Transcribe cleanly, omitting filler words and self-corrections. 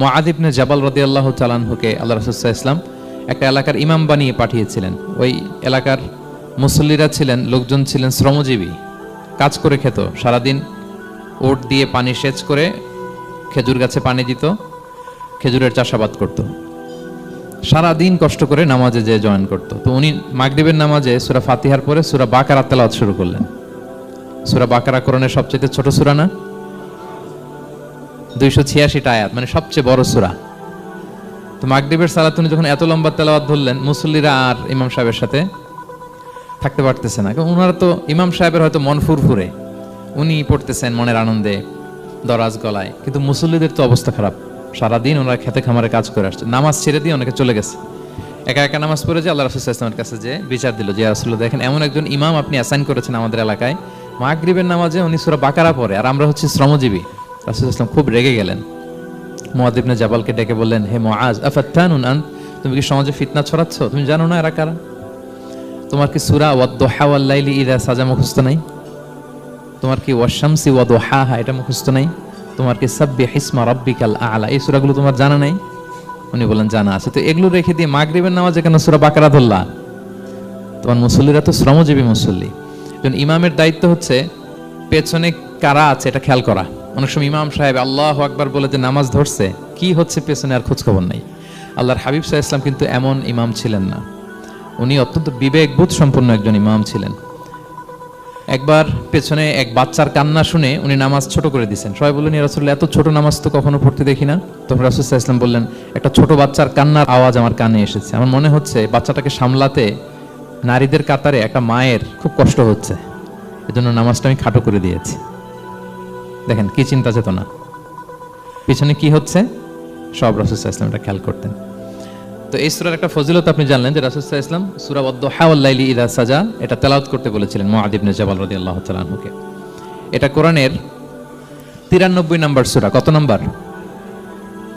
মুআয ইবনে জাবাল রাদিয়াল্লাহু তাআলা আনহুকে আল্লাহ রাসূল সাল্লাল্লাহু আলাইহি ওয়াসাল্লাম একটা এলাকার ইমাম বানিয়ে পাঠিয়েছিলেন। ওই এলাকার মুসল্লিরা ছিলেন, লোকজন ছিলেন শ্রমজীবী, কাজ করে খেত, সারাদিন ওট দিয়ে পানি সেচ করে খেজুর গাছে পানি দিত, খেজুরের চাষাবাদ করত, সারাদিন কষ্ট করে নামাজে যে জয়েন করত। তো উনি মাগরিবের নামাজে সূরা ফাতিহার পরে সূরা বাকারা তেলাওয়াত শুরু করলেন। সূরা বাকারা কোরআনের সবচেয়ে ছোট সূরা না? 286টা আয়াত, মানে সবচেয়ে বড় সূরা। তো মাগরিবের সালাত উনি যখন এত লম্বা তেলাওয়াত ধরলেন, মুসল্লিরা আর ইমাম সাহেবের সাথে থাকতে পারতেছে না। কারণ ওনারা তো, ইমাম সাহেবের হয়তো মন ফুরফুরে, উনি পড়তেছেন মনের আনন্দে দরাজ গলায়, কিন্তু মুসল্লিদের তো অবস্থা খারাপ। সারাদিন ওনারা খেতে খামারে কাজ করে আসছে, নামাজ ছেড়ে দিয়ে অনেকে চলে গেছে। একা একা নামাজ পড়ে যে আল্লাহ রাসূল সাল্লাল্লাহু আলাইহি ওয়াসাল্লামের কাছে যে বিচার দিল, যে রাসূলুল্লাহ দেখেন, এমন একজন ইমাম আপনি অ্যাসাইন করেছেন আমাদের এলাকায়, মাগরিবের নামাজে উনি সূরা বাকারা পড়ে, আর আমরা হচ্ছে শ্রমজীবী। রাসূল সাল্লাল্লাহু আলাইহি ওয়াসাল্লাম খুব রেগে গেলেন। মুআয ইবনে জাবালকে ডেকে বললেন, হে মুআয, আফাত্তানুন আন্ত, তুমি কি সমাজে ফিতনা ছড়াচ্ছ? তুমি জানো না এরা কারা? তোমার কি সূরা ওয়াদ-দুহা ওয়াল-লাইলি ইযা সাজা মুখস্থ নাই? তোমার কি ওয়াশ-শামসি ওয়া-দুহাহা এটা মুখস্থ নাই? তোমার কি সাব্বিহ ইসমা রাব্বিকাল আ'লা এই সূরাগুলো তোমার জানা নাই? উনি বলেন জানা আছে। তো এগুলো রেখে দিয়ে মাগরিবের নামাজে কেন সূরা বাকারা ধরলা? তোমার মুসল্লিরা তো শ্রমজীবী মুসল্লি। কারণ ইমামের দায়িত্ব হচ্ছে পেছনে কারা আছে এটা খেয়াল করা। অনেক সময় ইমাম সাহেব আল্লাহু আকবার বলে যে নামাজ ধরছে, কি হচ্ছে পেছনে আর খোঁজ খবর নাই। আল্লাহর হাবিব সাল্লাল্লাহু আলাইহি ওয়াসাল্লাম কিন্তু এমন ইমাম ছিলেন না, উনি অত্যন্ত বিবেকবোধ সম্পন্ন একজন ইমাম ছিলেন। একবার পেছনে এক বাচ্চার কান্না শুনে উনি নামাজ ছোট করে দিয়েছেন। সবাই বললেন, ইয়া রাসূলুল্লাহ, এত ছোট নামাজ তো কখনো পড়তে দেখি না। তখন রাসূল সাল্লাল্লাহু আলাইহি ওয়াসাল্লাম বললেন, একটা ছোট বাচ্চার কান্নার আওয়াজ আমার কানে এসেছে, আমার মনে হচ্ছে বাচ্চাটাকে সামলাতে নারীদের কাতারে একটা মায়ের খুব কষ্ট হচ্ছে, এজন্য নামাজটা আমি খাটো করে দিয়েছি। দেখেন কি চিন্তা চেতনা, পিছনে কি হচ্ছে সব রাসূল সাল্লাল্লাহু আলাইহি ওয়াসাল্লাম এটা খেয়াল করতেন। তো এই সূরার একটা ফজিলত আপনি জানলেন যে রাসূল সাল্লাল্লাহু আলাইহি ওয়াসাল্লাম সূরা ওয়াদ-দুহা ওয়াল-লাইলি ইযা সাজা এটা তেলাওয়াত করতে বলেছিলেন মুআয ইবনে জাবাল রাদিয়াল্লাহু তাআলা আনহুকে। এটা কোরআনের 93 নম্বর সূরা। কত নম্বর?